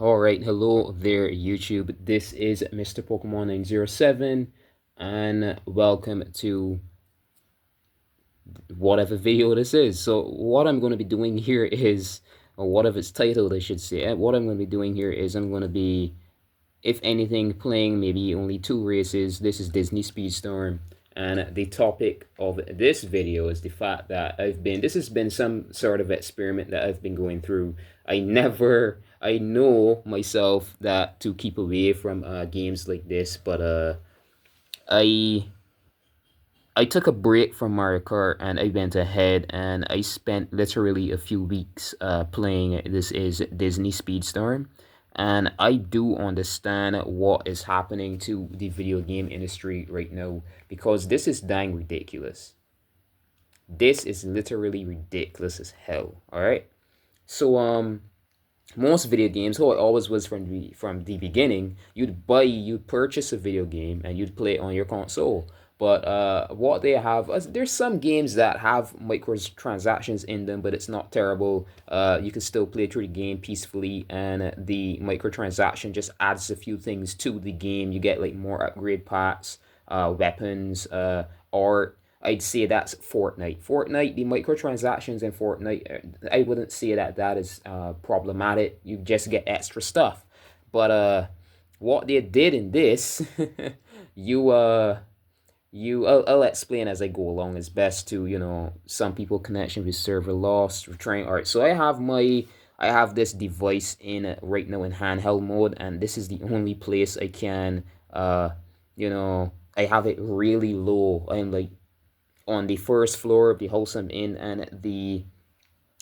Alright, hello there YouTube. This is Mr. Pokemon 907 and welcome to whatever video this is. So what I'm going to be doing here is, or whatever it's titled I should say, what I'm going to be doing here is I'm going to be, if anything, playing maybe only 2 races. This is Disney Speedstorm, and the topic of this video is the fact that this has been some sort of experiment that I've been going through. I know myself that to keep away from games like this, but I I took a break from Mario Kart and I went ahead and I spent literally a few weeks playing. This is Disney Speedstorm, and I do understand what is happening to the video game industry right now because this is dang ridiculous. This is literally ridiculous as hell. All right. So most video games, how it always was from the beginning, you'd purchase a video game and you'd play it on your console. But what they have, there's some games that have microtransactions in them, but it's not terrible. You can still play through the game peacefully, and the microtransaction just adds a few things to the game. You get like more upgrade packs, weapons, art. I'd say that's Fortnite. The microtransactions in Fortnite, I wouldn't say that is problematic. You just get extra stuff. But what they did in this, you I'll explain as I go along. It's best to, some people connection with server lost, retrying. All right, so I have this device in right now in handheld mode, and this is the only place I can I have it really low. I'm like on the first floor of the house I'm in, and the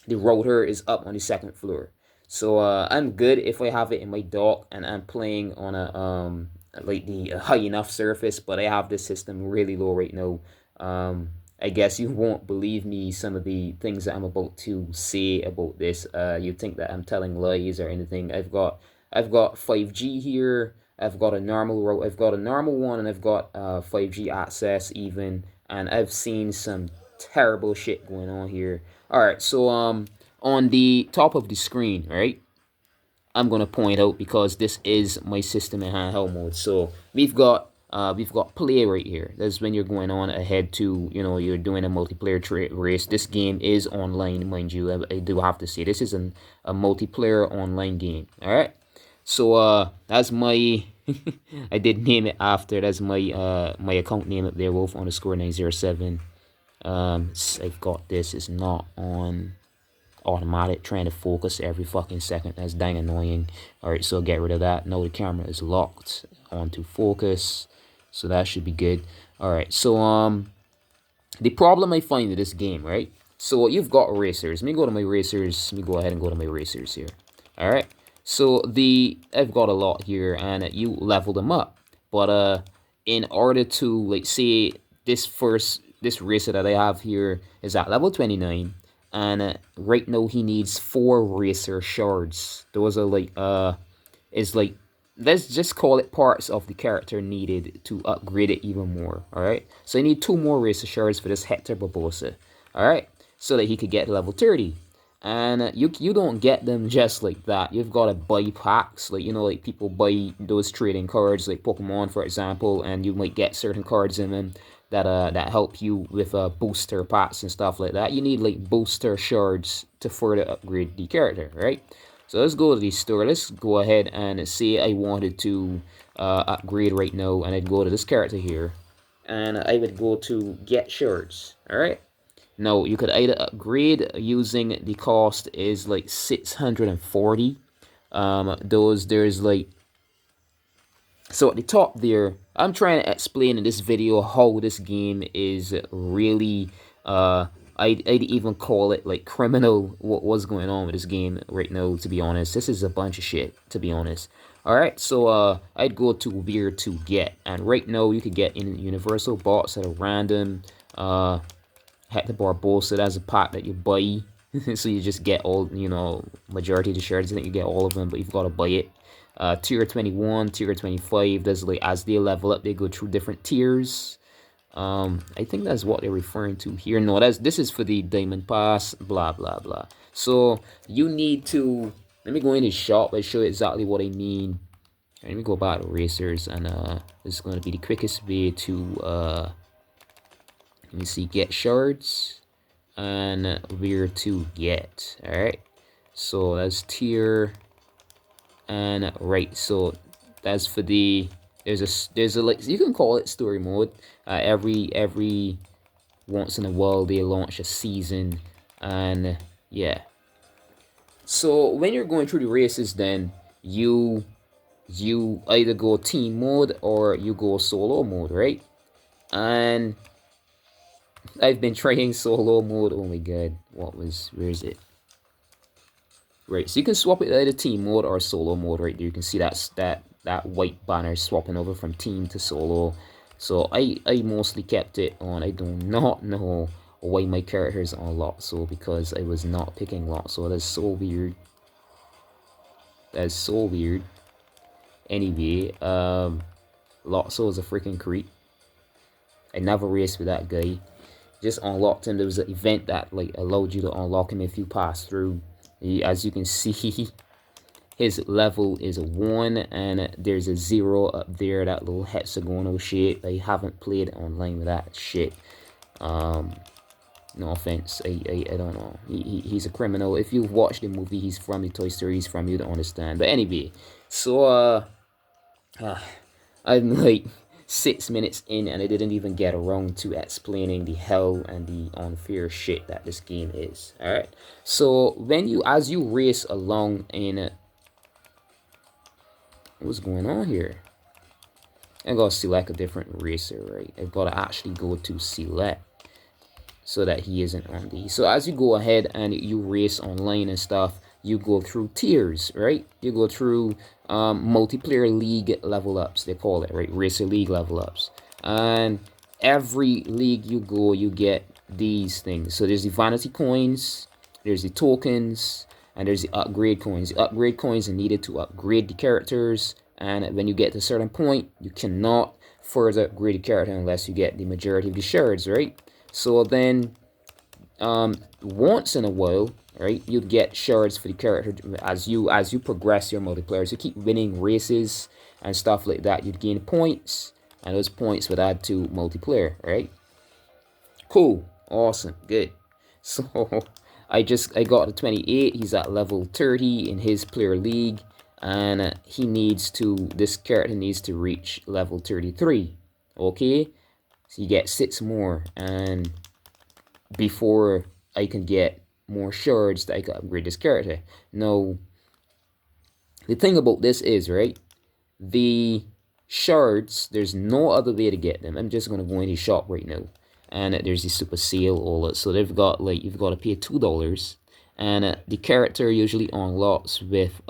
router is up on the second floor. So I'm good if I have it in my dock and I'm playing on a like the high enough surface, but I have this system really low right now. I guess you won't believe me some of the things that I'm about to say about this. You think that I'm telling lies or anything. I've got 5G here. I've got a normal route. I've got a normal one, and I've got 5G access even, and I've seen some terrible shit going on here. All right, so on the top of the screen, right? I'm gonna point out because this is my system in handheld mode. So we've got play right here. That's when you're going on ahead to, you're doing a multiplayer race. This game is online, mind you. I do have to say this is a multiplayer online game. All right. So that's my I did name it after. That's my account name up there, Wolf underscore 907. I've got this. It's not on automatic, trying to focus every fucking second. That's dang annoying. All right, so get rid of that. Now the camera is locked onto focus, so that should be good. All right, so the problem I find in this game, right? So you've got racers. Let me go to my racers. Let me go ahead and go to my racers here. All right. So I've got a lot here, and you level them up. But in order to, like, say this racer that I have here is at level 29, and right now he needs 4 racer shards. Those are like is like, let's just call it parts of the character needed to upgrade it even more. All right, so I need 2 more racer shards for this Hector Barbosa. All right, so that he could get to level 30. And you don't get them just like that. You've got to buy packs, like, like people buy those trading cards, like Pokemon, for example, and you might get certain cards in them that help you with booster packs and stuff like that. You need like booster shards to further upgrade the character, right? So let's go to the store. Let's go ahead and say I wanted to upgrade right now, and I'd go to this character here, and I would go to get shards. All right. Now you could either upgrade using the cost is like 640. There's like, so at the top there, I'm trying to explain in this video how this game is really, I'd even call it like criminal, what's going on with this game right now, to be honest. This is a bunch of shit, to be honest. Alright, so I'd go to where to get, and right now you could get in universal bots that are random. Hector Barbosa, that's a pack that you buy. So you just get all, majority of the shards. I think you get all of them, but you've got to buy it. Tier 21, tier 25, there's like, as they level up, they go through different tiers. I think that's what they're referring to here. No, this is for the diamond pass, blah blah blah. So you need to Let me go in his shop and show you exactly what I mean. Let me go back to racers, and this is going to be the quickest way to let me see, get shards and where to get. All right, so that's tier, and right, so that's for the there's a like, you can call it story mode. Every once in a while they launch a season, and yeah. So when you're going through the races, then you either go team mode or you go solo mode, right? And I've been trying solo mode. Oh my god, where is it? Right, so you can swap it either team mode or solo mode right there. You can see that white banner swapping over from team to solo. So I mostly kept it on. I do not know why my character is on Lotso, because I was not picking Lotso. That's so weird. That's so weird. Anyway, Lotso is a freaking creep. I never raced with that guy. Just unlocked him. There was an event that like allowed you to unlock him if you pass through. As you can see, his level is a 1, and there's a 0 up there, that little hexagonal shit. I haven't played online with that shit. No offense, I don't know. He's a criminal. If you've watched the movie, he's from the Toy Story, he's from, you to understand. But anyway, so I'm like 6 minutes in, and I didn't even get around to explaining the hell and the unfair shit that this game is. All right. So as you race along in, what's going on here? I gotta select a different racer, right? I've gotta actually go to select so that he isn't on these. So as you go ahead and you race online and stuff, you go through tiers, right? You go through multiplayer league level ups, they call it, right? Racer league level ups. And every league you go, you get these things. So there's the vanity coins, there's the tokens, and there's the upgrade coins. The upgrade coins are needed to upgrade the characters, and when you get to a certain point, you cannot further upgrade the character unless you get the majority of the shards, right? So then, once in a while, right, you'd get shards for the character as you progress your multiplayer. So you keep winning races and stuff like that, you'd gain points, and those points would add to multiplayer, right? Cool, awesome, good. So I got to 28. He's at level 30 in his player league, and this character needs to reach level 33. Okay, so you get 6 more, and before I can get more shards that I can upgrade this character. Now, the thing about this is, right, the shards, there's no other way to get them. I'm just going to go in the shop right now, and there's the super sale, all that. So they've got, like, you've got to pay $2, and the character usually unlocks with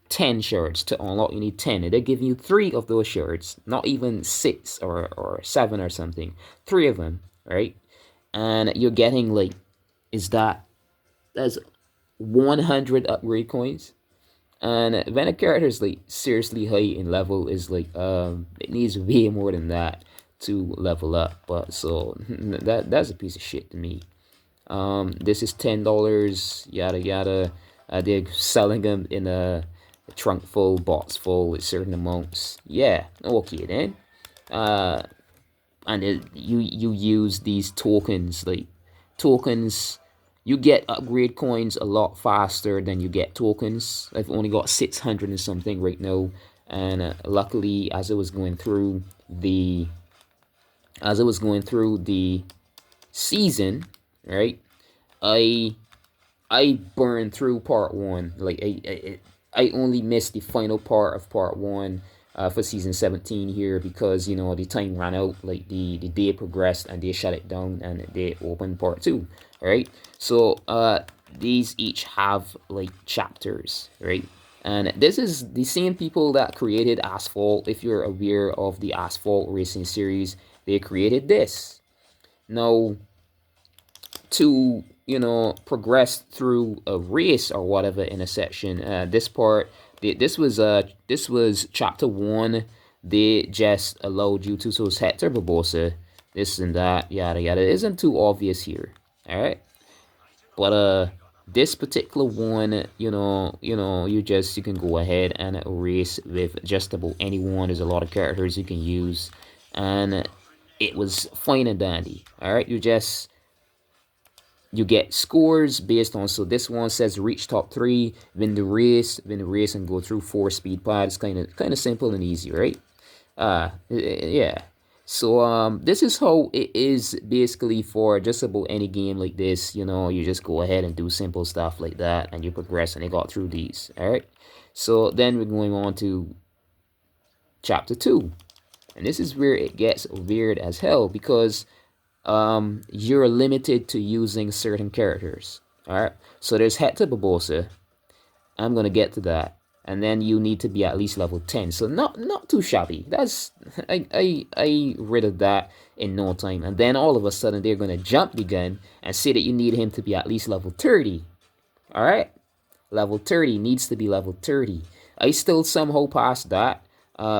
10 shards. To unlock, you need 10. And they're giving you 3 of those shards, not even 6 or 7 or something. 3 of them, right? And you're getting, like, that's 100 upgrade coins. And when a character is like seriously high in level, is like it needs way more than that to level up. But so that's a piece of shit to me. This is $10, yada yada. They're selling them in a trunk full, box full with certain amounts. Yeah, okay then. And you use these tokens, like tokens. You get upgrade coins a lot faster than you get tokens. I've only got 600 and something right now, and luckily, as I was going through the season, right, I burned through part 1. Like I only missed the final part of part 1 for season 17 here, because you know the time ran out. Like the day progressed and they shut it down and they opened part 2. Right, so these each have like chapters, right? And this is the same people that created Asphalt. If you're aware of the Asphalt racing series, they created this. Now, to progress through a race or whatever in a section, this was chapter 1. They just allowed you to, so it's Hector Barbosa, this and that, yada yada. It isn't too obvious here, all right? But This particular one, you can go ahead and race with just about anyone. There's a lot of characters you can use, and it was fine and dandy. All right, you get scores based on, so this one says reach top 3, win the race, and go through 4 speed pads. Kind of simple and easy, right? Yeah. So this is how it is basically for just about any game like this. You just go ahead and do simple stuff like that, and you progress, and you got through these. All right. So then we're going on to chapter 2, and this is where it gets weird as hell, because you're limited to using certain characters. All right. So there's Hector Barbosa. I'm gonna get to that, and then you need to be at least level 10. So not too shabby. That's I rid of that in no time. And then all of a sudden they're gonna jump the gun and say that you need him to be at least level 30. All right, level 30 needs to be level 30. I still somehow passed that.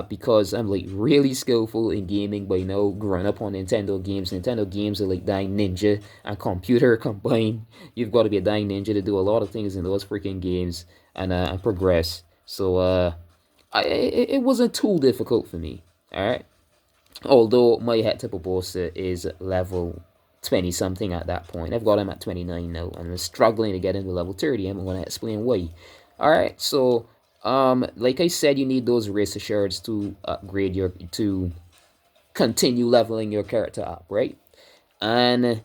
Because I'm like really skillful in gaming by now, growing up on Nintendo games. Nintendo games are like dying ninja and computer combined. You've got to be a dying ninja to do a lot of things in those freaking games, and progress. So it wasn't too difficult for me. All right, although my head type of boss is level 20 something at that point. I've got him at 29 now, and I'm struggling to get into level 30. I'm going to explain why. All right, so like I said, you need those racer shards to upgrade to continue leveling your character up, right? And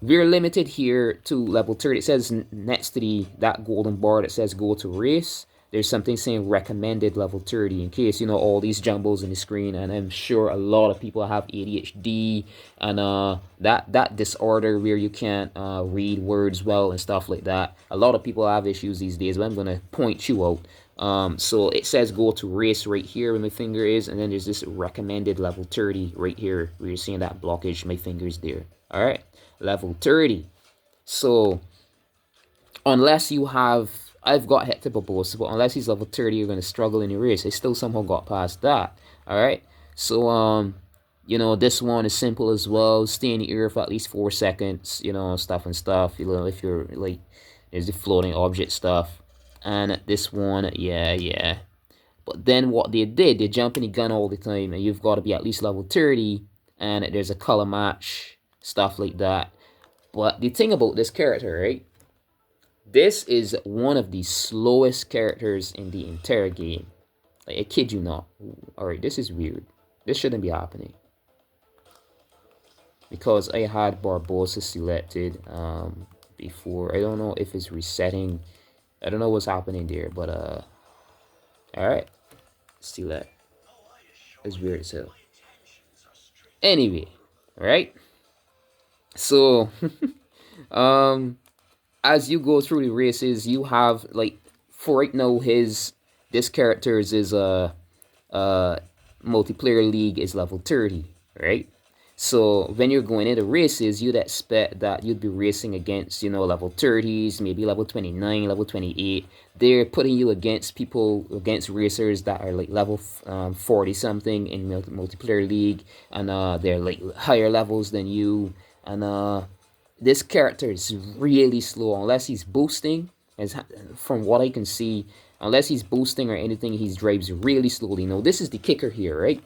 we're limited here to level 30. It says next to that golden bar that says go to race, there's something saying recommended level 30, in case all these jumbles in the screen. And I'm sure a lot of people have ADHD and that disorder where you can't read words well and stuff like that. A lot of people have issues these days, but I'm gonna point you out. So it says go to race right here where my finger is, and then there's this recommended level 30 right here where you're seeing that blockage. My finger's there. All right, level 30. So unless you have, I've got Hector Barbosa, but unless he's level 30, you're going to struggle in your race. I still somehow got past that. All right. So, this one is simple as well. Stay in the air for at least 4 seconds, stuff and stuff. If you're like, there's the floating object stuff. And this one, yeah. But then what they did, they jump in the gun all the time, and you've got to be at least level 30, and there's a color match, stuff like that. But the thing about this character, right? This is one of the slowest characters in the entire game. Like, I kid you not. Alright, this is weird. This shouldn't be happening. Because I had Barbosa selected before. I don't know if it's resetting. I don't know what's happening there, but alright. Select. It's weird as hell. Anyway, alright. So as you go through the races, you have, like, for right now, this character's is multiplayer league is level 30, right? So when you're going into races, you'd expect that you'd be racing against, level 30s, maybe level 29, level 28. They're putting you against racers that are like level 40 something in multiplayer league, and they're like higher levels than you, and this character is really slow unless he's boosting. As from what I can see, unless he's boosting or anything, he drives really slowly. Now this is the kicker here, right?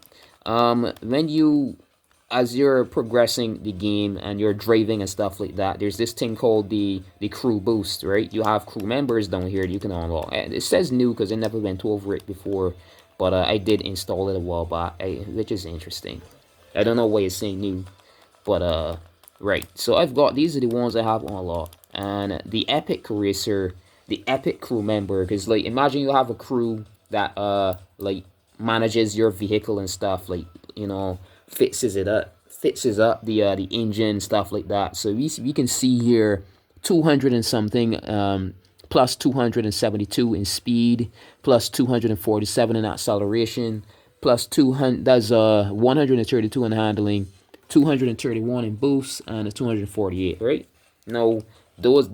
As you're progressing the game and you're driving and stuff like that, there's this thing called the crew boost, right? You have crew members down here that you can unlock. It says new because I never went over it before, but I did install it a while back, which is interesting. I don't know why it's saying new, but right. So I've got, these are the ones I have unlocked, and the epic racer, the epic crew member, because like imagine you have a crew that like manages your vehicle and stuff, like fixes up the engine, stuff like that. So we can see here 200 and something, plus 272 in speed, plus 247 in acceleration, plus 200, that's 132 in handling, 231 in boosts, and a 248, right? Now those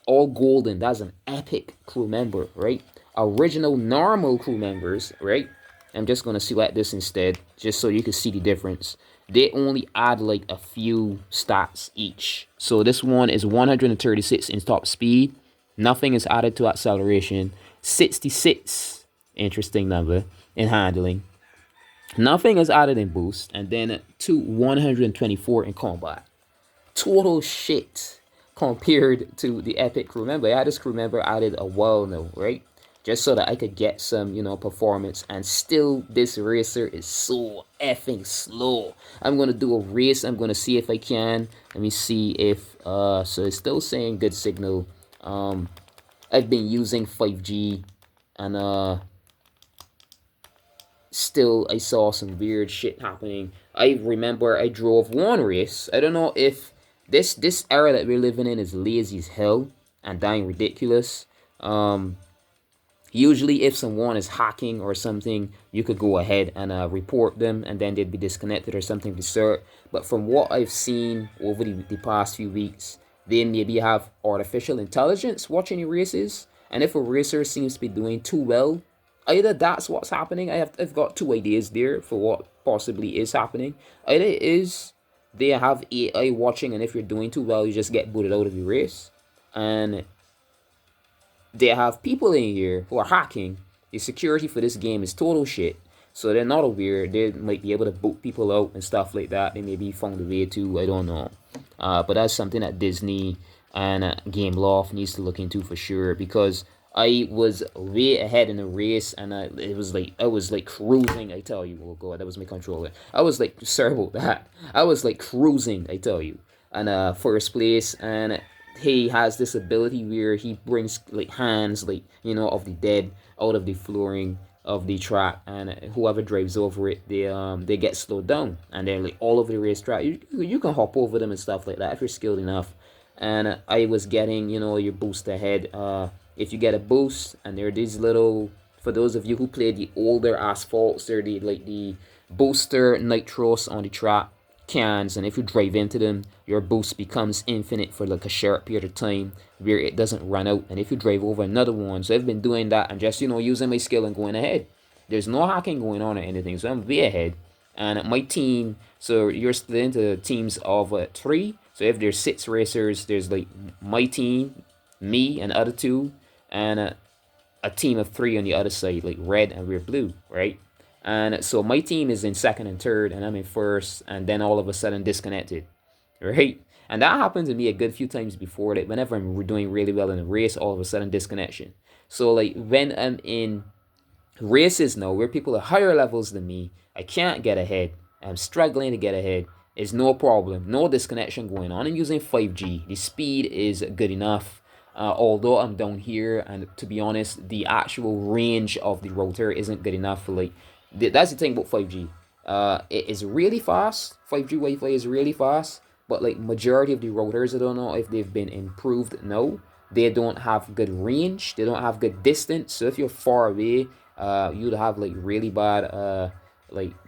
all golden. That's an epic crew member, right? Original normal crew members, right? I'm just gonna select this instead, just so you can see the difference. they only add like a few stats each. So this one is 136 in top speed. Nothing is added to acceleration. 66, interesting number, in handling. Nothing is added in boost. And then to 124 in combat. Total shit compared to the epic crew member. I had this crew member added a while now, right? Just so that I could get some, performance. And still, this racer is so effing slow. I'm gonna do a race. I'm gonna see if I can. Let me see if so it's still saying good signal. I've been using 5G, and still I saw some weird shit happening. I remember I drove one race. I don't know if this era that we're living in is lazy as hell and dying ridiculous. Usually, if someone is hacking or something, you could go ahead and report them, and then they'd be disconnected or something to cert. But from what I've seen over the past few weeks, they maybe have artificial intelligence watching your races, and if a racer seems to be doing too well, either that's what's happening. I've got two ideas there for what possibly is happening. Either it is they have AI watching, and if you're doing too well, you just get booted out of your race, and they have people in here who are hacking. The security for this game is total shit. So they're not aware. They might be able to boot people out and stuff like that. They maybe found a way to. I don't know. But that's something that Disney and Game Loft needs to look into for sure. Because I was way ahead in the race, and it was like I was like cruising. I tell you, oh god, that was my controller. I was like, sorry about that. I was like cruising. I tell you, and first place, and he has this ability where he brings like hands like of the dead out of the flooring of the track, and whoever drives over it, they get slowed down, and they're like all over the racetrack. You can hop over them and stuff like that if you're skilled enough. And I was getting your boost ahead. If you get a boost, and there are these little, for those of you who played the older asphalts, they're the booster nitros on the track cans, and if you drive into them, your boost becomes infinite for like a short period of time where it doesn't run out. And if you drive over another one, so I've been doing that and just using my skill and going ahead. There's no hacking going on or anything, so I'm way ahead. And my team, so you're split into teams of 3. So if there's 6 racers, there's like my team, me and other 2, and a team of 3 on the other side, like red and we're blue, right? And so my team is in second and third, and I'm in first, and then all of a sudden disconnected, right? And that happened to me a good few times before. That whenever I'm doing really well in a race, all of a sudden disconnection. So like when I'm in races now where people are higher levels than me, I can't get ahead. I'm struggling to get ahead. It's no problem, no disconnection going on. I'm using 5G. The speed is good enough. Although I'm down here, and to be honest, the actual range of the router isn't good enough for like. That's the thing about 5G. It is really fast. 5G Wi-Fi is really fast, but like majority of the routers, I don't know if they've been improved. No, they don't have good range. They don't have good distance. So if you're far away, you'd have like really bad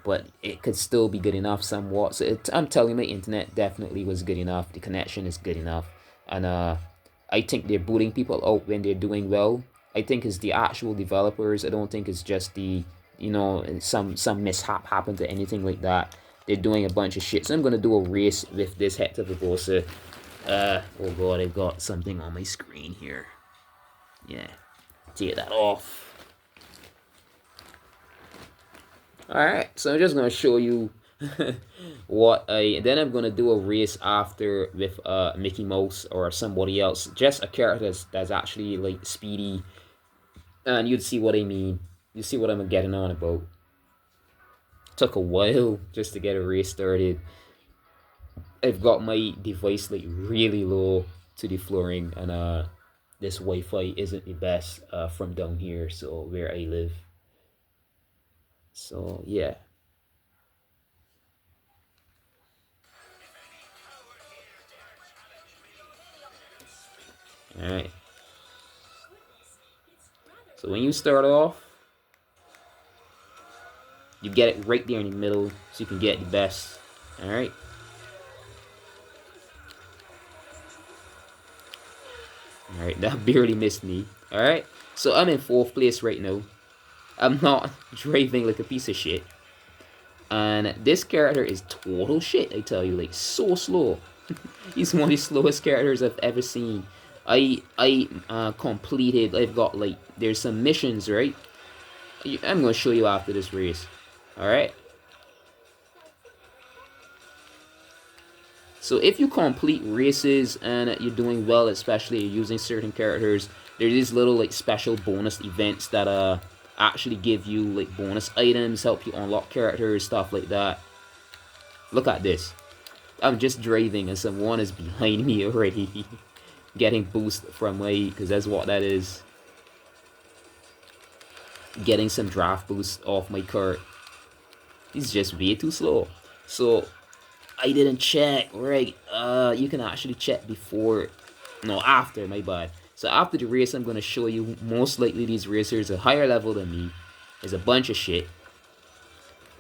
but it could still be good enough somewhat. So I'm telling you, my internet definitely was good enough. The connection is good enough, and I think they're booting people out when they're doing well. I think it's the actual developers. I don't think it's just the some mishap happened to anything like that. They're doing a bunch of shit. So I'm gonna do a race with this Hector Barbosa. Oh god, I've got something on my screen here. Yeah, take that off. Alright, so I'm just gonna show you then I'm gonna do a race after with Mickey Mouse or somebody else, just a character that's actually like speedy, and you'd see what I mean. You see what I'm getting on about. Took a while just to get a race started. I've got my device like really low to the flooring, and this Wi-Fi isn't the best from down here, so where I live. So yeah. Alright. So when you start off, you get it right there in the middle so you can get the best. Alright. Alright, that barely missed me. Alright. So I'm in 4th place right now. I'm not driving like a piece of shit. And this character is total shit, I tell you, like so slow. He's one of the slowest characters I've ever seen. I completed. I've got like there's some missions, right? I'm gonna show you after this race. All right. So if you complete races and you're doing well, especially using certain characters, there's these little like special bonus events that actually give you like bonus items, help you unlock characters, stuff like that. Look at this. I'm just driving and someone is behind me already. Getting boost from my, because that's what that is. Getting some draft boost off my cart. He's just way too slow. So I didn't check, right? You can actually check before, no, after, my bad. So after the race, I'm gonna show you most likely these racers are higher level than me. There's a bunch of shit.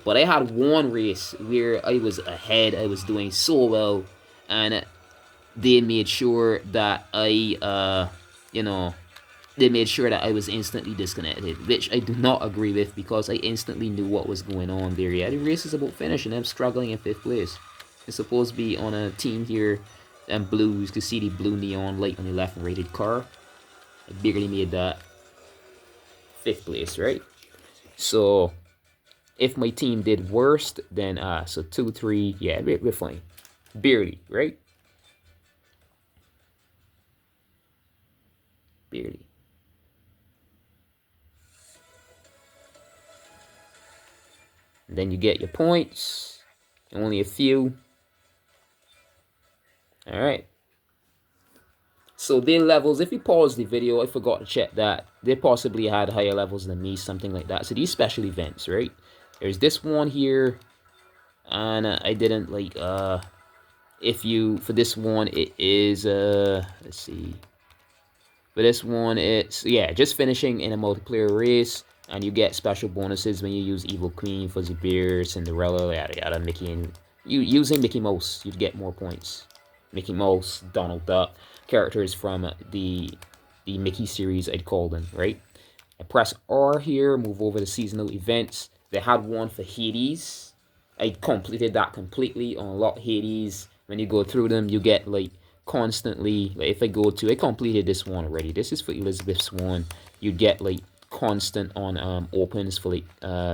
But I had one race where I was ahead, I was doing so well, and they made sure that they made sure that I was instantly disconnected, which I do not agree with because I instantly knew what was going on there. Yeah, the race is about finishing. I'm struggling in 5th place. It's supposed to be on a team here, and blue. You can see the blue neon light on the left rated car. I barely made that. 5th place, right? So if my team did worst, then so 2, 3, yeah, we're fine. Barely, right? Barely. And then you get your points. Only a few. Alright. So their levels, if you pause the video, I forgot to check that. They possibly had higher levels than me, something like that. So these special events, right? There's this one here. And I didn't like, if you, for this one, it is, let's see. For this one, it's, yeah, just finishing in a multiplayer race. And you get special bonuses when you use Evil Queen, Fuzzy Bear, Cinderella, yada yada, Mickey, and you using Mickey Mouse, you'd get more points. Mickey Mouse, Donald Duck, characters from the Mickey series, I'd call them, right? I press R here, move over to seasonal events. They had one for Hades. I completed that completely, unlock Hades. When you go through them, you get like constantly, like if I go to, I completed this one already. This is for Elizabeth Swan. You get like constant on opens for like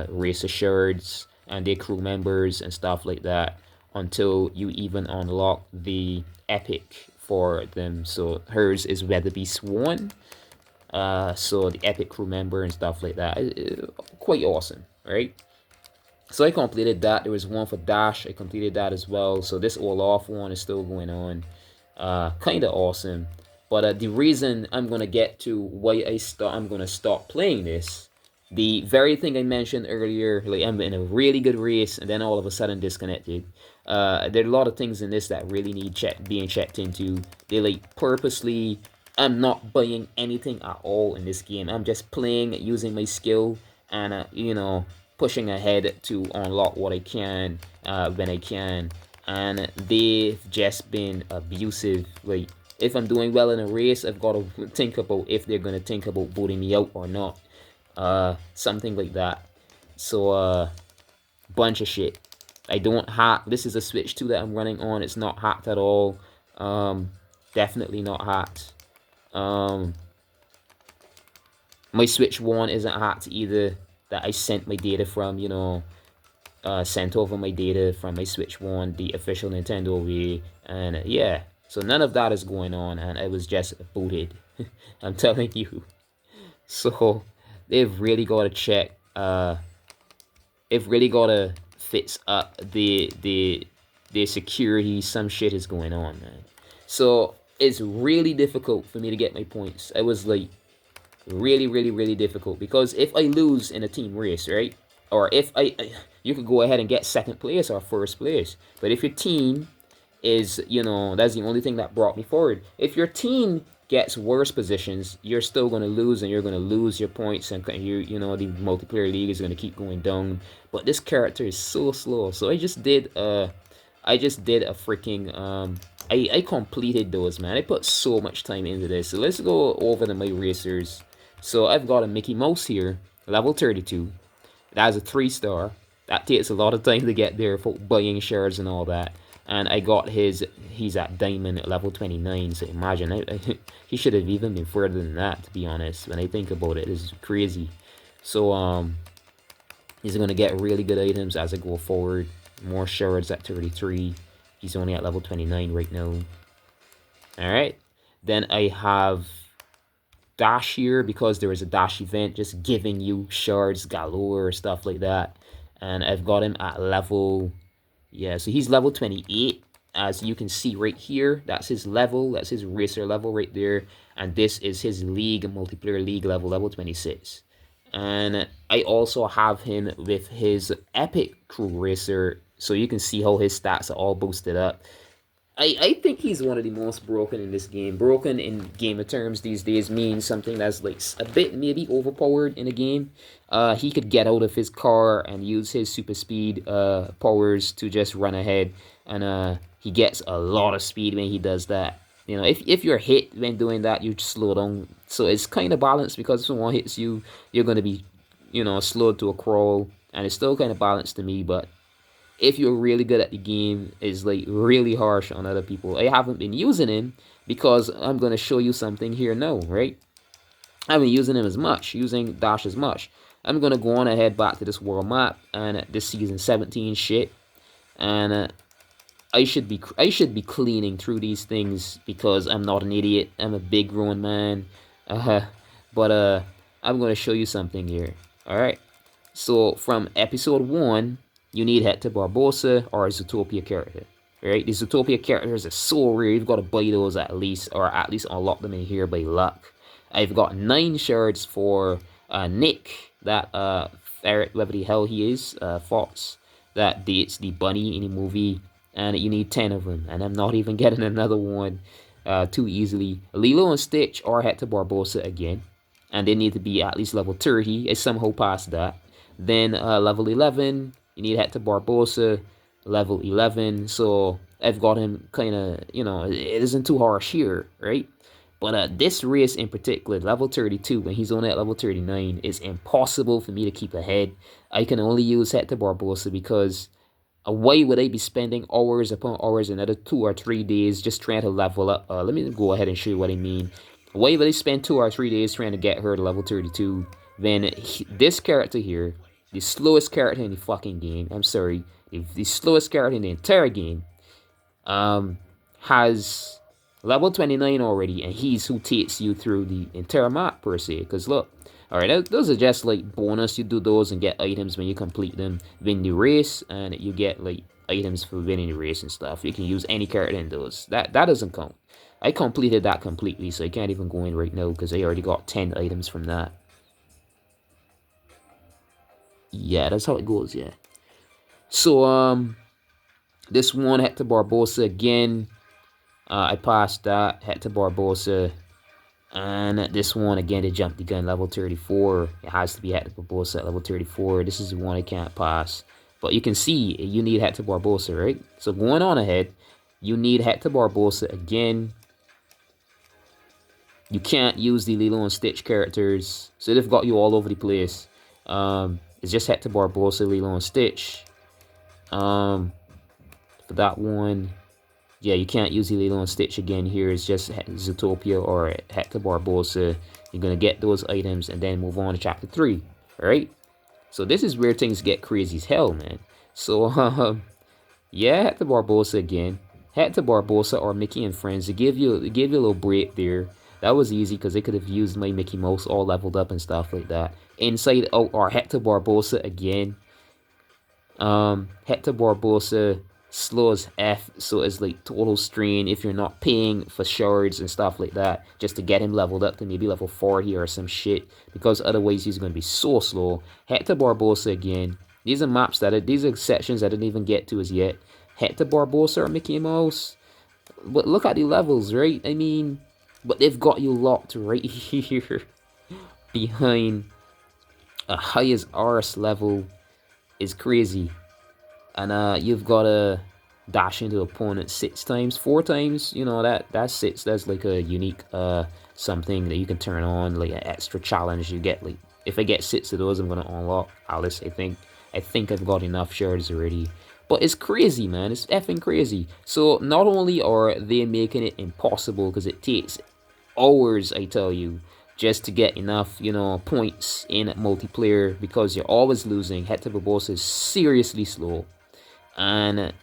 race assureds and their crew members and stuff like that until you even unlock the epic for them. So hers is Weatherby Swan. So the epic crew member and stuff like that. Quite awesome, right? So I completed that. There was one for Dash. I completed that as well. So this Olaf one is still going on. Kind of awesome. But the reason I'm gonna get to why I'm gonna stop playing this, the very thing I mentioned earlier, like I'm in a really good race and then all of a sudden disconnected. There are a lot of things in this that really need being checked into. They like purposely. I'm not buying anything at all in this game. I'm just playing, using my skill, and pushing ahead to unlock what I can when I can. And they've just been abusive. Like, if I'm doing well in a race, I've got to think about if they're gonna think about voting me out or not. Something like that. So bunch of shit. I don't hack. This is a Switch 2 that I'm running on. It's not hacked at all. Definitely not hacked. My Switch 1 isn't hacked either. That I sent my data from, sent over my data from my Switch 1, the official Nintendo way, and yeah. So none of that is going on, and I was just booted. I'm telling you. So they've really got to check. They've really got to fix up the security. Some shit is going on, man. So it's really difficult for me to get my points. I was like really, really, really difficult because if I lose in a team race, right, or if you could go ahead and get 2nd place or 1st place, but if your team is, that's the only thing that brought me forward. If your team gets worse positions, you're still going to lose, and you're going to lose your points, and the multiplayer league is going to keep going down. But this character is so slow. So I just did a freaking I completed those, man. I put so much time into this. So let's go over my racers. So I've got a Mickey Mouse here, level 32. That is a 3-star. That takes a lot of time to get there for buying shards and all that. And I got he's at diamond at level 29, so imagine, he should have even been further than that, to be honest. When I think about it, it's crazy. So, he's going to get really good items as I go forward. More shards at 33. He's only at level 29 right now. Alright. Then I have Dash here, because there is a Dash event just giving you shards galore, stuff like that. And I've got him at level... Yeah, so he's level 28. As you can see right here, that's his level. That's his racer level right there. And this is his league, multiplayer league level 26. And I also have him with his epic crew racer, so you can see how his stats are all boosted up. I think he's one of the most broken in this game. Broken in gamer terms these days means something that's like a bit maybe overpowered in a game. He could get out of his car and use his super speed powers to just run ahead, and he gets a lot of speed when he does that. You know, if you're hit when doing that, you slow down. So it's kind of balanced, because if someone hits you, you're going to be, you know, slowed to a crawl. And it's still kind of balanced to me, but if you're really good at the game, it's like really harsh on other people. I haven't been using him because I'm going to show you something here now, right? I haven't been using him as much, using Dash as much. I'm going to go on ahead back to this world map and this season 17 shit. And I should be cleaning through these things because I'm not an idiot. I'm a big grown man. But I'm going to show you something here. All right. So from episode 1, you need Hector Barbosa or a Zootopia character. Right? The Zootopia characters are so rare. You've got to buy those at least, or at least unlock them in here by luck. I've got 9 shards for Nick, that ferret, whatever the hell he is, Fox, that dates the bunny in the movie. And you need 10 of them. And I'm not even getting another one too easily. Lilo and Stitch or Hector Barbosa again. And they need to be at least level 30. I somehow passed that. Then level 11, you need Hector Barbosa, level 11. So I've got him kind of, you know, it isn't too harsh here, right? But this race in particular, level 32, when he's only at level 39, is impossible for me to keep ahead. I can only use Hector Barbosa because why would I be spending hours upon hours, another 2 or 3 days just trying to level up? Let me go ahead and show you what I mean. Why would I spend 2 or 3 days trying to get her to level 32 when this character here, the slowest character in the fucking game, I'm sorry, the slowest character in the entire game, has level 29 already, and he's who takes you through the entire map per se? Because look, alright, those are just like bonus. You do those and get items when you complete them, win the race, and you get like items for winning the race and stuff. You can use any character in those. That doesn't count. I completed that completely, so I can't even go in right now because I already got 10 items from that. Yeah, that's how it goes, yeah. So, this one, Hector Barbosa again. I passed that, Hector Barbosa. And this one, again, they jumped the gun, level 34. It has to be Hector Barbosa at level 34. This is the one I can't pass. But you can see, you need Hector Barbosa, right? So going on ahead, you need Hector Barbosa again. You can't use the Lilo and Stitch characters, so they've got you all over the place. It's just Hector Barbosa, Lilo and Stitch. For that one, yeah, you can't use the Lilo and Stitch again here. It's just Zootopia or Hector Barbosa. You're going to get those items and then move on to chapter 3, right? So this is where things get crazy as hell, man. So, yeah, Hector Barbosa again. Hector Barbosa or Mickey and Friends. They give you a little break there. That was easy because they could have used my Mickey Mouse all leveled up and stuff like that. Inside Out or Hector Barbosa again. Hector Barbosa, slow as F, so it's like total strain if you're not paying for shards and stuff like that just to get him leveled up to maybe level 40 or some shit, because otherwise he's going to be so slow. Hector Barbosa again. These are these are sections I didn't even get to as yet. Hector Barbosa or Mickey Mouse. But look at the levels, right? I mean, but they've got you locked right here behind a highest arse level. Is crazy. And you've got to dash into opponent 6 times, 4 times. You know, that's 6. That's like a unique something that you can turn on, like an extra challenge. You get like, if I get 6 of those, I'm gonna unlock Alice. I think I think I've got enough shards already. But it's crazy, man. It's effing crazy. So not only are they making it impossible, because it takes hours, I tell you, just to get enough, points in multiplayer, because you're always losing. Head to the boss is seriously slow. And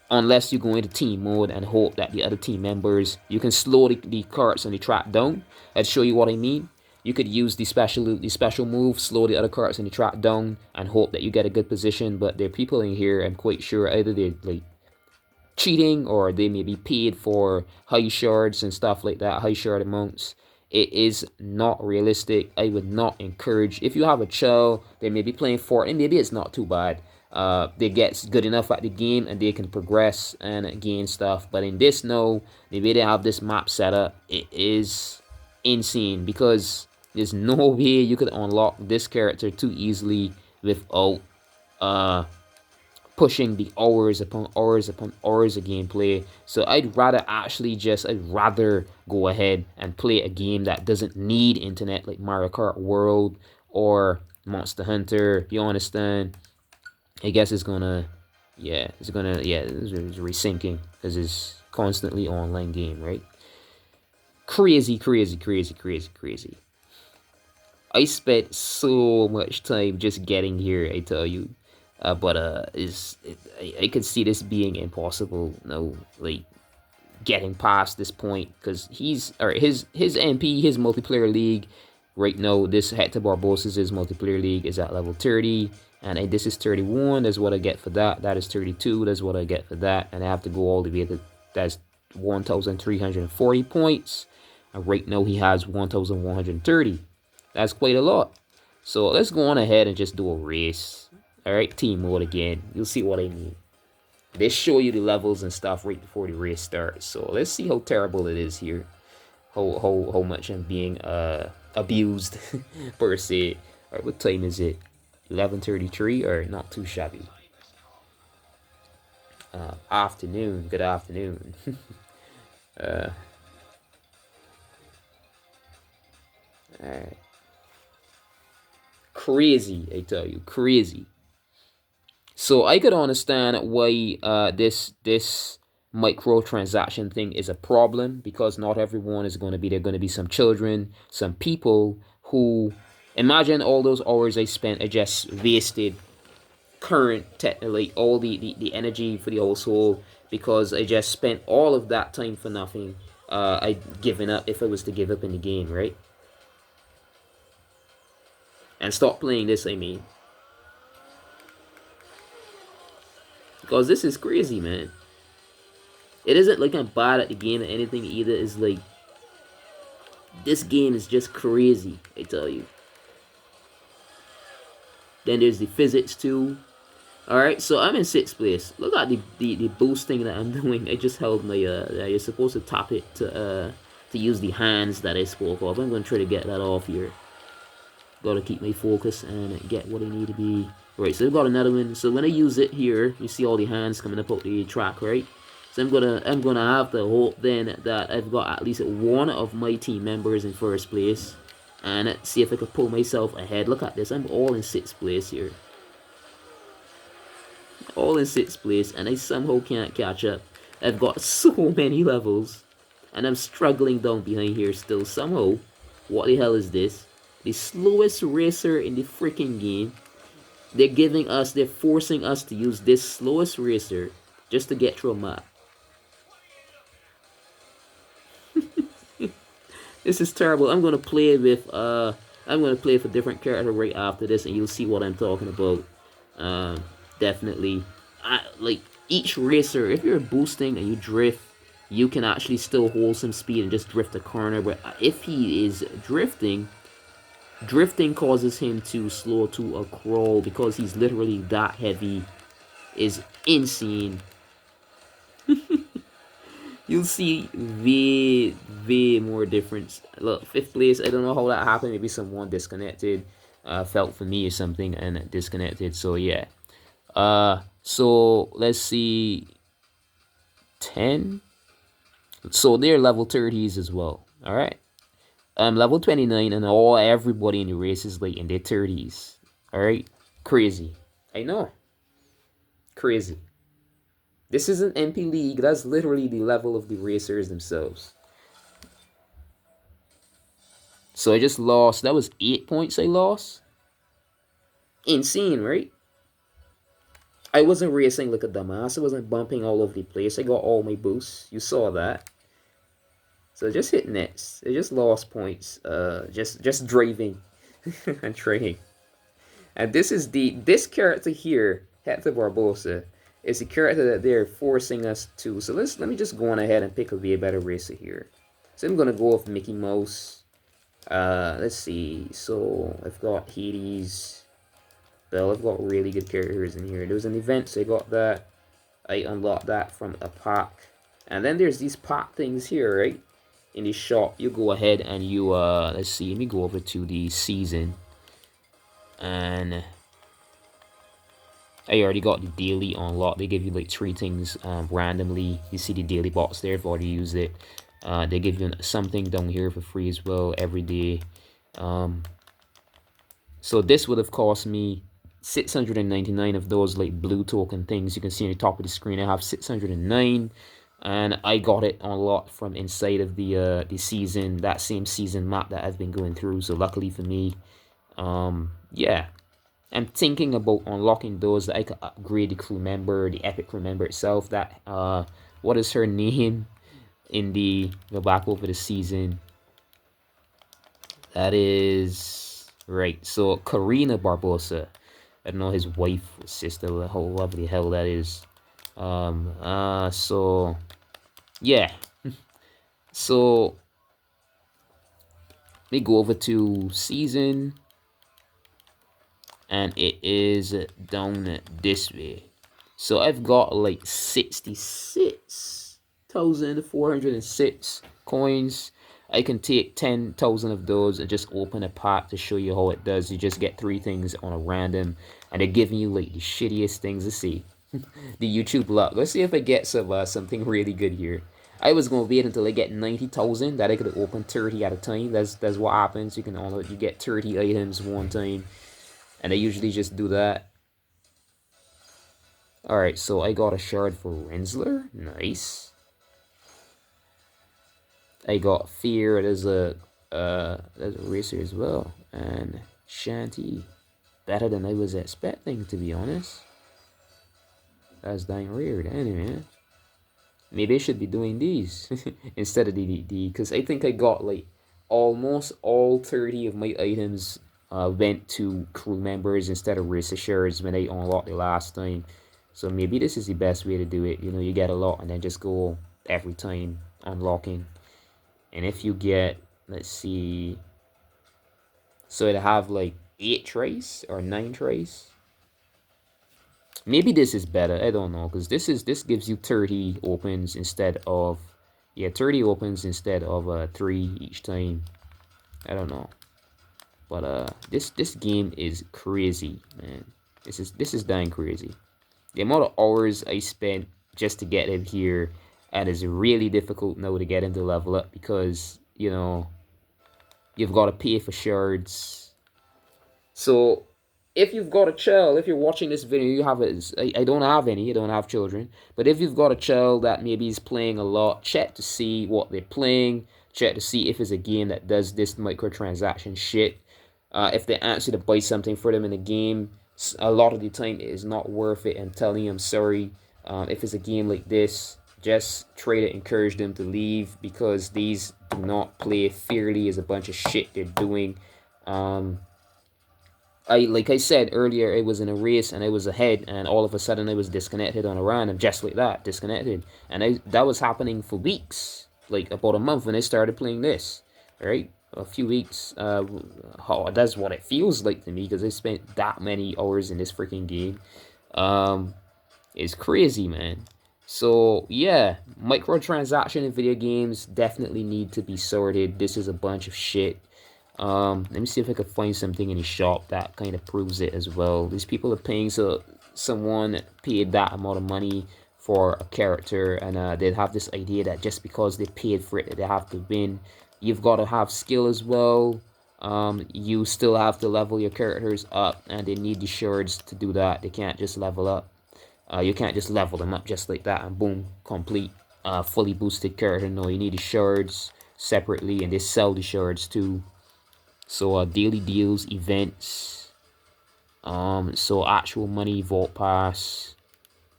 unless you go into team mode and hope that the other team members, you can slow the carts on the track down. I'll show you what I mean. You could use the special move, slow the other carts on the track down, and hope that you get a good position. But there are people in here, I'm quite sure, either they're like cheating or they may be paid for high shards and stuff like that, high shard amounts. It is not realistic. I would not encourage. If you have a child, they may be playing Fortnite, maybe it's not too bad. They get good enough at the game and they can progress and gain stuff. But in this, no, the way they have this map set up, it is insane, because there's no way you could unlock this character too easily without pushing the hours upon hours upon hours of gameplay. So I'd rather go ahead and play a game that doesn't need internet, like Mario Kart World or Monster Hunter. You understand? I guess it's resyncing, because it's constantly online game, right? Crazy. I spent so much time just getting here, I tell you. I could see this being impossible. No, like getting past this point, because his MP, his multiplayer league right now. This Hector Barbosa's multiplayer league is at level 30, and this is 31. That's what I get for that. That is 32. That's what I get for that, and I have to go all the way to that's 1,340 points. And right now he has 1,130. That's quite a lot. So let's go on ahead and just do a race. Alright, team mode again. You'll see what I mean. They show you the levels and stuff right before the race starts. So let's see how terrible it is here. How much I'm being abused per se. Alright, what time is it? 11:33, or not too shabby. Afternoon. Good afternoon. Alright. Crazy, I tell you, crazy. So I could understand why this microtransaction thing is a problem, because not everyone is going to be there. Going to be some children, some people who, imagine all those hours I spent, I just wasted all the energy for the household, because I just spent all of that time for nothing. I'd given up if I was to give up in the game, right? And stop playing this, I mean. Because this is crazy, man. It isn't like I'm bad at the game or anything either. It's like, this game is just crazy, I tell you. Then there's the physics too. Alright, so I'm in 6th place. Look at the boosting that I'm doing. I just held my you're supposed to tap it to use the hands that I spoke of. I'm gonna try to get that off here. Gotta keep my focus and get what I need to be. Right, so I've got another one. So when I use it here, you see all the hands coming up out the track, right? So I'm gonna have to hope then that I've got at least one of my team members in 1st place, and see if I can pull myself ahead. Look at this, I'm all in 6th place here. All in 6th place, and I somehow can't catch up. I've got so many levels, and I'm struggling down behind here still somehow. What the hell is this? The slowest racer in the freaking game. They're forcing us to use this slowest racer just to get through a map. This is terrible. I'm gonna play with a different character right after this, and you'll see what I'm talking about. Definitely. Like each racer, if you're boosting and you drift, you can actually still hold some speed and just drift a corner. But if he is drifting causes him to slow to a crawl, because he's literally that heavy. Is insane. You'll see way more difference. Look, 5th place. I don't know how that happened. Maybe someone disconnected, felt for me or something, and disconnected. So yeah. So let's see. 10. So they're level 30s as well. All right. Level 29, and everybody in the race is like in their 30s. All right, crazy. I know. Crazy. This isn't MP League. That's literally the level of the racers themselves. So I just lost. That was 8 points I lost. Insane, right? I wasn't racing like a dumbass. I wasn't bumping all over the place. I got all my boosts. You saw that. So just hit nets. I just lost points. Just driving and training. And this character here, Hector Barbosa, is the character that they're forcing us to. So let me just go on ahead and pick a way better racer here. So I'm gonna go with Mickey Mouse. Let's see. So I've got Hades. Bell. I've got really good characters in here. There was an event, so I got that. I unlocked that from a pack. And then there's these pack things here, right? In the shop, you go ahead and you let's see. Let me go over to the season. And I already got the daily unlocked. They give you like 3 things randomly. You see the daily box there. I've already used it. They give you something down here for free as well every day. So this would have cost me 699 of those like blue token things. You can see on the top of the screen I have 609, and I got it unlocked from inside of the season, that same season map that I've been going through. So luckily for me, yeah, I'm thinking about unlocking those that I could upgrade the crew member, the epic crew member itself. That what is her name in the go back over the season? That is right. So Karina Barbosa. I don't know his wife or sister, how lovely hell that is. So yeah. So let me go over to season, and it is down this way. So I've got like 66,406 coins. I can take 10,000 of those and just open a pack to show you how it does. You just get 3 things on a random, and they're giving you like the shittiest things to see. The YouTube luck. Let's see if I get something really good here. I was gonna wait until I get 90,000 that I could open 30 at a time. That's what happens. You get 30 items one time, and I usually just do that. All right, so I got a shard for Rensler. Nice. I got Fear. There's a racer as well, and Shanty. Better than I was expecting, to be honest. That's dang weird. Anyway, maybe I should be doing these instead of the because I think I got like almost all 30 of my items went to crew members instead of racer shards when I unlocked it last time. So maybe this is the best way to do it. You know, you get a lot and then just go every time unlocking. And if you get, let's see, so it'll have like 8 trays or 9 trays. Maybe this is better. I don't know, because this gives you 30 opens instead of 30 opens instead of 3 each time. I don't know, but this game is crazy, man. This is dang crazy. The amount of hours I spent just to get him here, and it's really difficult now to get him to level up because, you know, you've got to pay for shards. So if you've got a child, if you're watching this video, you have I don't have any, I don't have children, but if you've got a child that maybe is playing a lot, check to see what they're playing, check to see if it's a game that does this microtransaction shit. If they ask you to buy something for them in the game, a lot of the time it is not worth it. I'm telling you, I'm sorry. If it's a game like this, just try to encourage them to leave, because these do not play fairly. Is a bunch of shit they're doing. Like I said earlier, I was in a race and I was ahead, and all of a sudden I was disconnected on a random, just like that, disconnected. And that was happening for weeks, like about a month when I started playing this, right? A few weeks. That's what it feels like to me, because I spent that many hours in this freaking game. It's crazy, man. So yeah, microtransaction in video games definitely need to be sorted. This is a bunch of shit. Let me see if I could find something in the shop that kind of proves it as well. These people are paying, so someone paid that amount of money for a character, and they have this idea that just because they paid for it, they have to win. You've got to have skill as well. You still have to level your characters up, and they need the shards to do that. They can't just level up. You can't just level them up just like that and boom, complete fully boosted character. No, you need the shards separately, and they sell the shards too. So daily deals, events, so actual money, vault pass.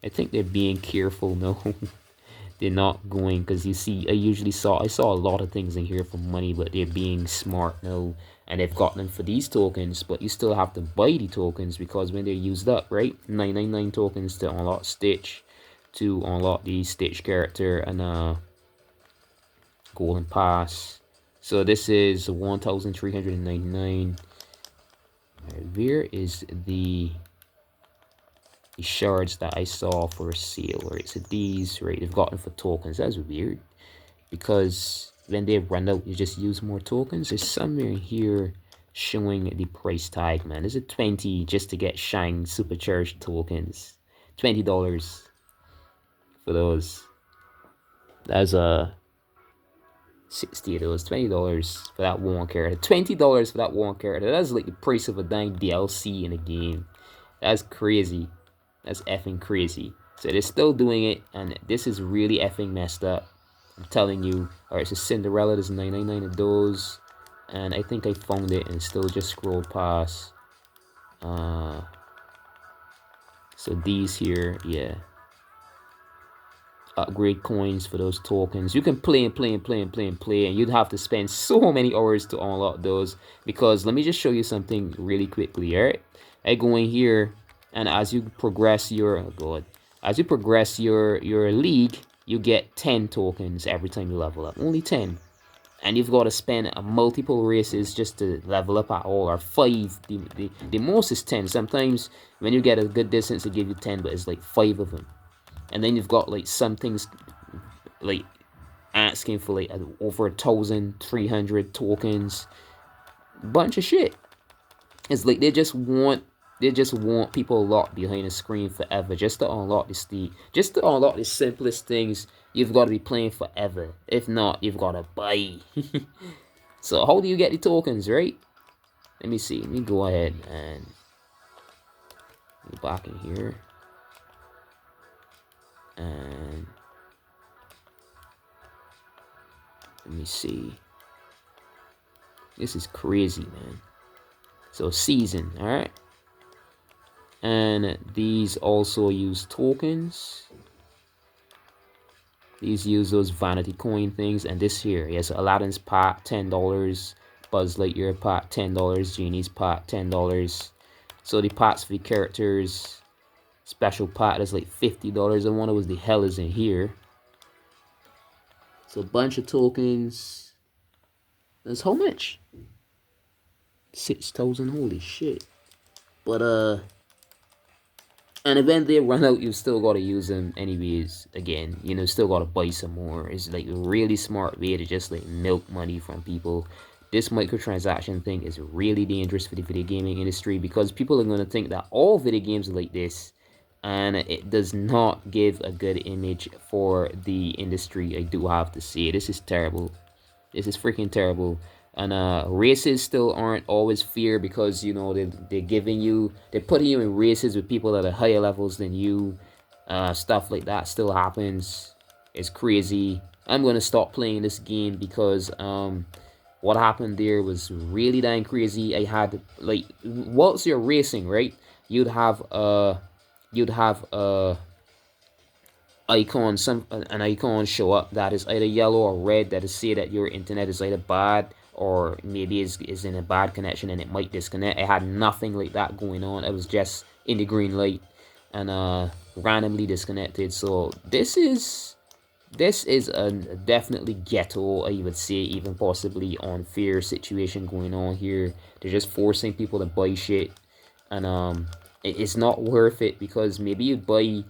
I think they're being careful. No, they're not going, because you see, I saw a lot of things in here for money, but they're being smart. No, and they've got them for these tokens, but you still have to buy the tokens because when they're used up, right? 999 tokens to unlock Stitch, to unlock the Stitch character, and golden pass. So this is 1,399. Where is the shards that I saw for sale? Right, so these, right, they've gotten for tokens. That's weird, because when they run out, you just use more tokens. There's somewhere here showing the price tag, man. Is it 20 just to get shine supercharged tokens? $20 for those. That's 60 of those. $20 for that one character. $20 for that one character. That's like the price of a dang DLC in a game. That's crazy. That's effing crazy. So they're still doing it, and this is really effing messed up. I'm telling you. Alright, so Cinderella, there's 999 of those. And I think I found it and still just scrolled past. So these here, yeah. Upgrade coins for those tokens. You can play and play and play and play and play, and you'd have to spend so many hours to unlock those. Because let me just show you something really quickly, alright? I go in here, and as you progress your, oh god, as you progress your league, you get 10 tokens every time you level up. Only 10. And you've got to spend multiple races just to level up at all, or 5. The most is 10. Sometimes when you get a good distance, they give you 10, but it's like 5 of them. And then you've got like some things like asking for like over 1,300 tokens. Bunch of shit. It's like they just want people locked behind a screen forever, just to unlock this just to unlock the simplest things. You've got to be playing forever. If not, you've got to buy. So how do you get the tokens, right? Let me see. Let me go ahead and go back in here. And let me see. This is crazy, man. So season, all right. And these also use tokens. These use those vanity coin things. And this here, yes, Aladdin's pot, $10. Buzz Lightyear pot, $10. Genie's pot, $10. So the pots for the characters, special pot is like $50. I wonder what the hell is in here. So a bunch of tokens. That's how much? 6,000. Holy shit. But and when they run out, you still gotta use them anyways. Again, you know, still gotta buy some more. It's like a really smart way to just like milk money from people. This microtransaction thing is really dangerous for the video gaming industry, because people are gonna think that all video games are like this, and it does not give a good image for the industry. I do have to say, this is terrible. This is freaking terrible. And races still aren't always fair, because you know they're putting you in races with people that are higher levels than you. Stuff like that still happens. It's crazy. I'm gonna stop playing this game because what happened there was really dang crazy. I had like, whilst you're racing, right, you'd have icon, an icon show up that is either yellow or red, that is say that your internet is either bad or maybe is in a bad connection and it might disconnect. I had nothing like that going on. I was just in the green light and randomly disconnected. So this is a definitely ghetto, I would say, even possibly unfair situation going on here. They're just forcing people to buy shit, and it's not worth it, because maybe you buy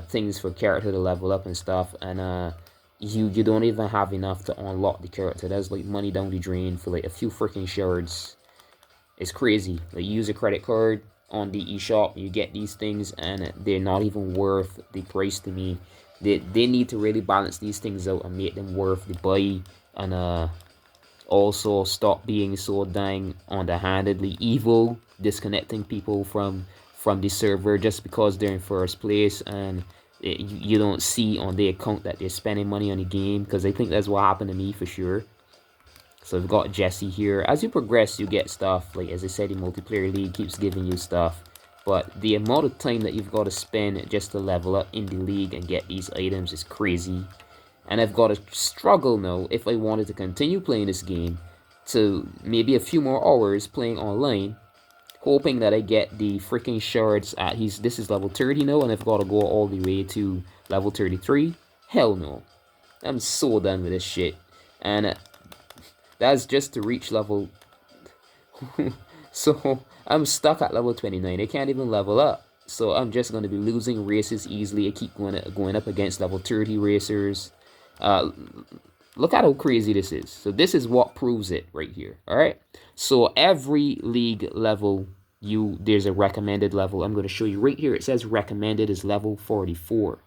things for character to level up and stuff, and you don't even have enough to unlock the character. That's like money down the drain for like a few freaking shards. It's crazy. Like, you use a credit card on the eShop, you get these things, and they're not even worth the price to me. They need to really balance these things out and make them worth the buy. And Also, stop being so dang underhandedly evil, disconnecting people from the server just because they're in first place, and you don't see on their account that they're spending money on the game, because I think that's what happened to me for sure. So we've got Jesse here. As you progress, you get stuff. Like, as I said, the multiplayer league keeps giving you stuff. But the amount of time that you've got to spend just to level up in the league and get these items is crazy. And I've got to struggle now, if I wanted to continue playing this game, to maybe a few more hours playing online, hoping that I get the freaking shards at this is level 30 now, and I've got to go all the way to level 33. Hell no. I'm so done with this shit. And that's just to reach level. So I'm stuck at level 29. I can't even level up. So I'm just going to be losing races easily. I keep going up against level 30 racers. Look at how crazy this is. So this is what proves it right here. All right. So every league level, there's a recommended level. I'm going to show you right here. It says recommended is level 44,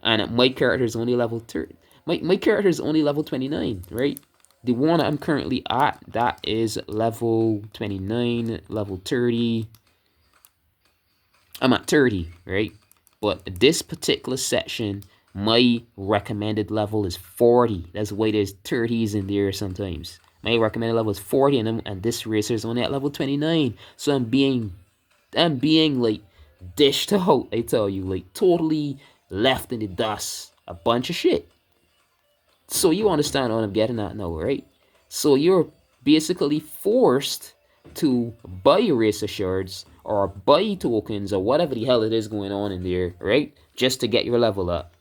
and my character is only level 30. My character is only level 29, right? The one I'm currently at, that is level 29, level 30. I'm at 30, right? But this particular section, my recommended level is 40. That's why there's 30s in there sometimes. My recommended level is 40, and this racer is only at level 29. So I'm being like dished out, I tell you, like totally left in the dust. A bunch of shit. So you understand what I'm getting at now, right? So you're basically forced to buy eraser shards or buy tokens or whatever the hell it is going on in there, right? Just to get your level up.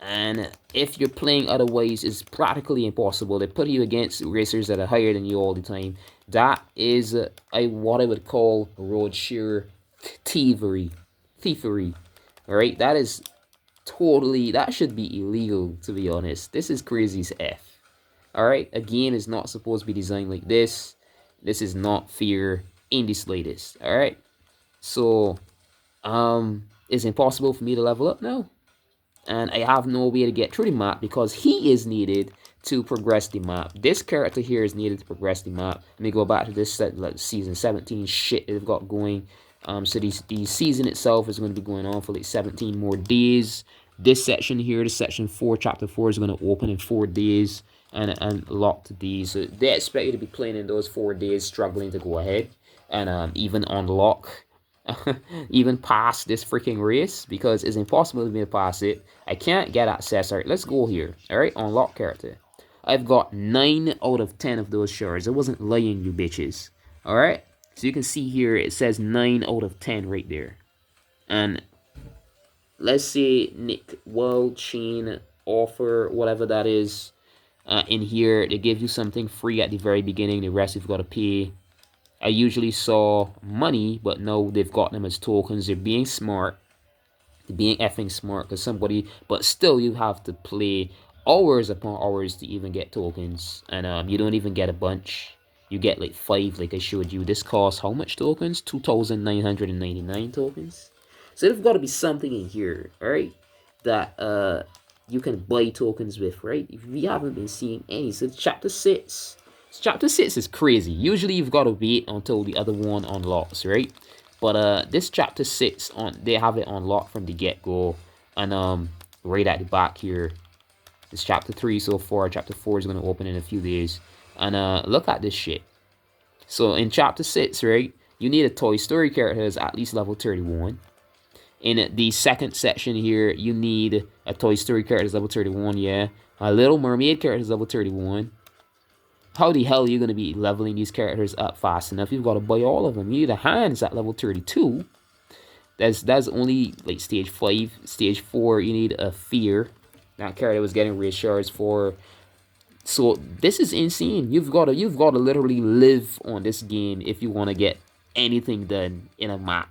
And if you're playing otherwise, it's practically impossible. They put you against racers that are higher than you all the time. That is what I would call road sheer thievery. Alright, that is totally, that should be illegal, to be honest. This is crazy as F. Alright, a game is not supposed to be designed like this. This is not fair in the slightest. Alright, so it's impossible for me to level up now, and I have no way to get through the map because he is needed to progress the map. This character here is needed to progress the map. Let me go back to this season 17 shit they've got going. So the season itself is going to be going on for like 17 more days. This section here, the section 4, chapter 4, is going to open in 4 days and unlock these. So they expect you to be playing in those 4 days, struggling to go ahead and even unlock even pass this freaking race, because it's impossible for me to pass it. I can't get access. All right, let's go here. All right, unlock character. I've got 9 out of 10 of those shards. I wasn't lying, you bitches. All right, so you can see here it says 9 out of 10 right there. And let's say Nick World Chain offer, whatever that is, in here. They give you something free at the very beginning. The rest you've got to pay. I usually saw money, but no, they've got them as tokens. They're being smart. They're being effing smart, because somebody, but still you have to play hours upon hours to even get tokens. And you don't even get a bunch. You get like 5, like I showed you. This costs how much tokens? 2,999 tokens. So there's got to be something in here, alright, that you can buy tokens with, right? If we haven't been seeing any. So chapter 6. Chapter 6 is crazy. Usually you've got to wait until the other one unlocks, right? But this chapter 6, they have it unlocked from the get-go. And right at the back here, it's chapter 3 so far. Chapter 4 is going to open in a few days. And look at this shit. So in chapter 6, right, you need a Toy Story character that's at least level 31. In the second section here, you need a Toy Story character that's level 31, yeah. A Little Mermaid character is level 31. How the hell are you going to be leveling these characters up fast enough? You've got to buy all of them. You need a Hans at level 32. That's only like stage 5. Stage 4, you need a Fear. That character was getting race shards for. So this is insane. You've got to literally live on this game if you want to get anything done in a map.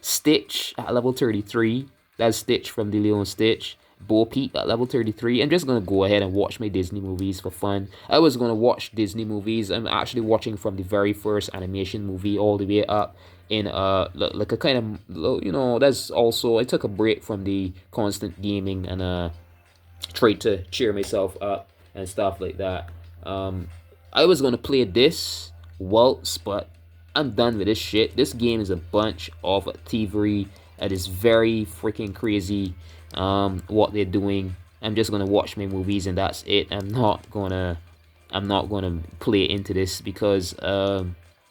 Stitch at level 33. That's Stitch from the Lilo and Stitch. Bo Peep at level 33. I'm just going to go ahead and watch my Disney movies for fun. I was going to watch Disney movies. I'm actually watching from the very first animation movie all the way up in like a kind of, you know, that's also, I took a break from the constant gaming and tried to cheer myself up and stuff like that. I was gonna play this Waltz, but I'm done with this shit. This game is a bunch of thievery. It is very freaking crazy. What they're doing. I'm just gonna watch my movies and that's it. I'm not gonna play into this because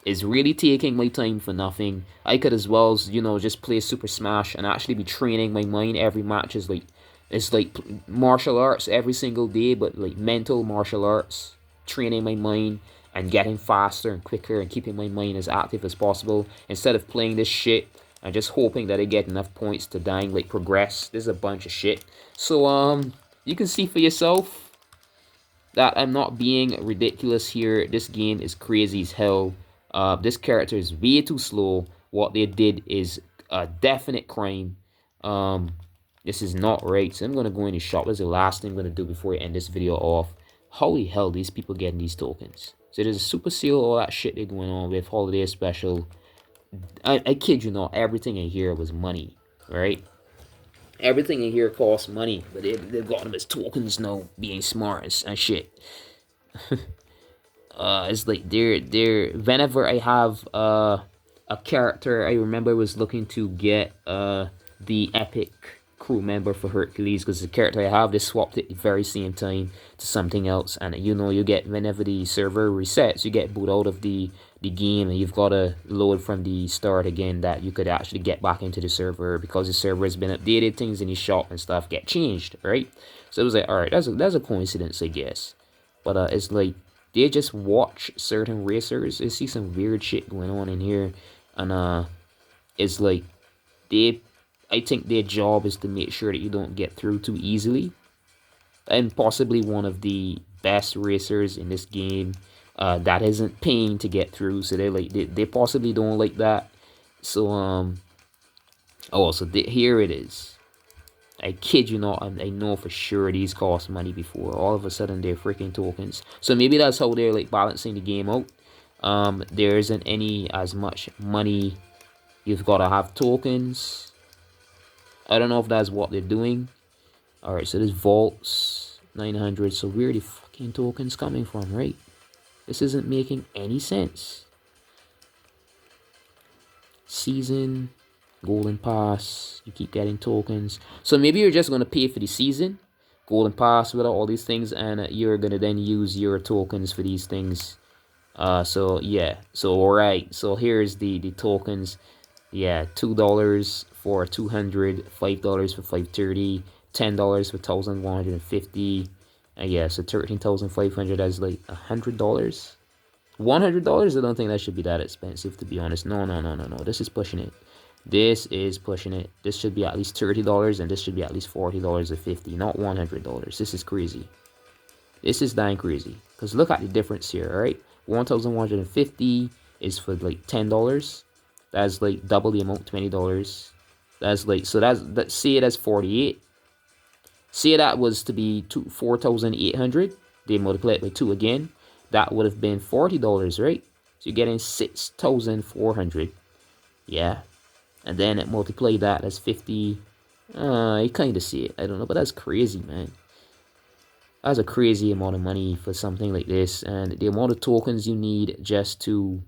it's really taking my time for nothing. I could as well, just play Super Smash and actually be training my mind. Every match is like it's like martial arts every single day, but like mental martial arts, training my mind and getting faster and quicker and keeping my mind as active as possible instead of playing this shit and just hoping that I get enough points to dying like progress. This is a bunch of shit. So you can see for yourself that I'm not being ridiculous here. This game is crazy as hell. This character is way too slow. What they did is a definite crime. Um, this is not right. So I'm gonna go in the shop. That's the last thing I'm gonna do before I end this video off. Holy hell, these people getting these tokens. So there's a super seal, all that shit they're going on with holiday special. I kid you not, everything in here was money, right? Everything in here costs money, but they've got them as tokens now, being smart and shit. It's like they're whenever I have a character, I remember I was looking to get the epic crew member for Hercules because the character I have, they swapped it at the very same time to something else, and you get whenever the server resets, you get booted out of the game and you've got to load from the start again, that you could actually get back into the server because the server has been updated, things in the shop and stuff get changed, right? So it was like, all right, that's a coincidence, I guess. But it's like they just watch certain racers and see some weird shit going on in here, and it's like I think their job is to make sure that you don't get through too easily. And possibly one of the best racers in this game that isn't paying to get through, so they possibly don't like that. So here it is. I kid you not, I know for sure these cost money before. All of a sudden, they're freaking tokens. So maybe that's how they're like balancing the game out. There isn't any as much money. You've got to have tokens. I don't know if that's what they're doing. Alright, so this vaults 900. So where are the fucking tokens coming from, right? This isn't making any sense. Season, golden pass, you keep getting tokens. So maybe you're just going to pay for the season, golden pass, with all these things, and you're going to then use your tokens for these things. So yeah, so alright, so here's the tokens. Yeah, $2 for 200, $5 for 530, $10 for 1,150. Yeah, so 13,500 as like $100. $100? I don't think that should be that expensive, to be honest. No. This is pushing it. This is pushing it. This should be at least $30, and this should be at least $40 or $50, not $100. This is crazy. This is dying crazy. Because look at the difference here, alright? 1,150 is for like $10. That's like double the amount, $20. That's like, so that say it as 48. Say that was to be 4,800. They multiply it by 2 again. That would have been $40, right? So you're getting 6,400. Yeah. And then it multiply that as 50. I kind of see it. I don't know, but that's crazy, man. That's a crazy amount of money for something like this. And the amount of tokens you need just to...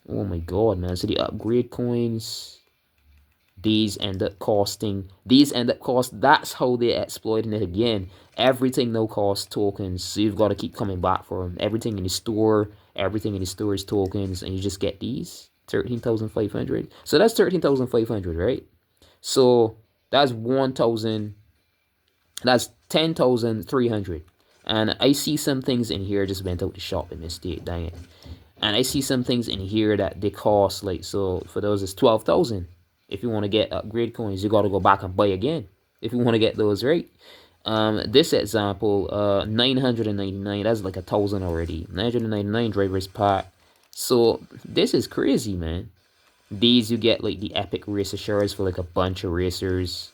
Oh my god, man. So the upgrade coins... These end up costing. That's how they're exploiting it again. Everything now costs tokens, so you've got to keep coming back for them. Everything in the store is tokens, and you just get these 13,500. So that's 13,500, right? So that's 1,000. That's 10,300. And I see some things in here. Just went out to shop in this state, dang it. And I see some things in here that they cost like, so for those it's 12,000. If you want to get upgrade coins, you got to go back and buy again if you want to get those, right? This example, 999, that's like 1,000 already. 999 drivers pack. So this is crazy, man. These you get like the epic racer shards for like a bunch of racers.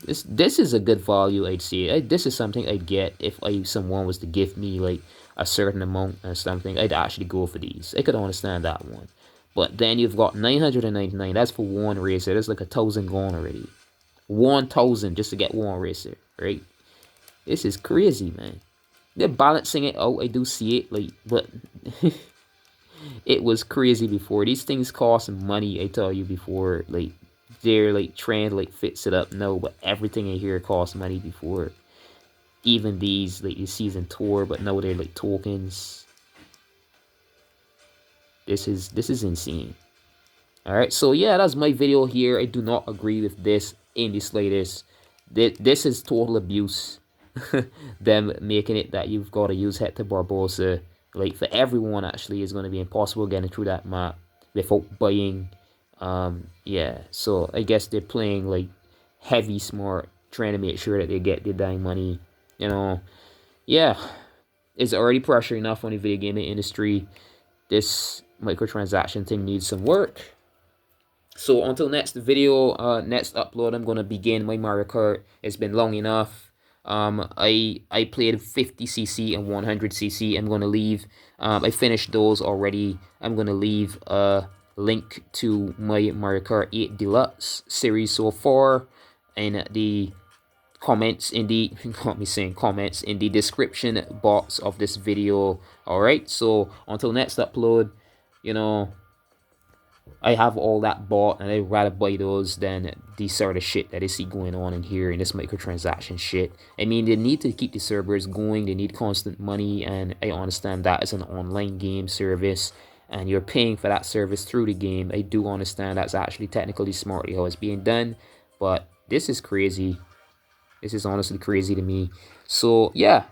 This is a good value, I'd say. This is something I'd get if someone was to give me like a certain amount or something. I'd actually go for these. I could understand that one. But then you've got 999. That's for one racer. That's like 1,000 gone already. 1,000 just to get one racer, right? This is crazy, man. they're balancing it out. I do see it, like, but it was crazy before. These things cost money, I tell you before. Like, they're like trying to like fix it up. No, but everything in here costs money before. Even these, like, the season tour, but no, they're like tokens. This is insane. All right, so yeah, that's my video here. I do not agree with this in the slightest. This is total abuse. Them making it that you've got to use Hector Barbosa, like, for everyone, actually, is going to be impossible getting through that map without buying. Yeah, so I guess they're playing like heavy smart, trying to make sure that they get their dang money. You know, yeah, it's already pressure enough on the video gaming industry. This microtransaction thing needs some work. So until next video, next upload, I'm gonna begin my Mario Kart. It's been long enough. I played 50cc and 100cc. I'm gonna leave. I finished those already. I'm gonna leave a link to my Mario Kart 8 Deluxe series so far in the comments in the comments in the description box of this video. All right. So until next upload, you know, I have all that bought, and I'd rather buy those than the sort of shit that I see going on in here in this microtransaction shit. I mean, they need to keep the servers going, they need constant money, and I understand that it's an online game service, and you're paying for that service through the game. I do understand that's actually technically smartly how it's being done, but this is crazy. This is honestly crazy to me. So, yeah.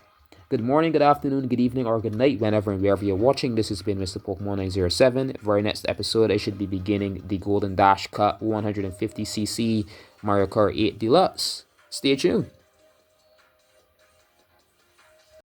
Good morning, good afternoon, good evening, or good night, whenever and wherever you're watching. This has been Mr. Pokemon 907. Very next episode, I should be beginning the Golden Dash Cut 150cc Mario Kart 8 Deluxe. Stay tuned.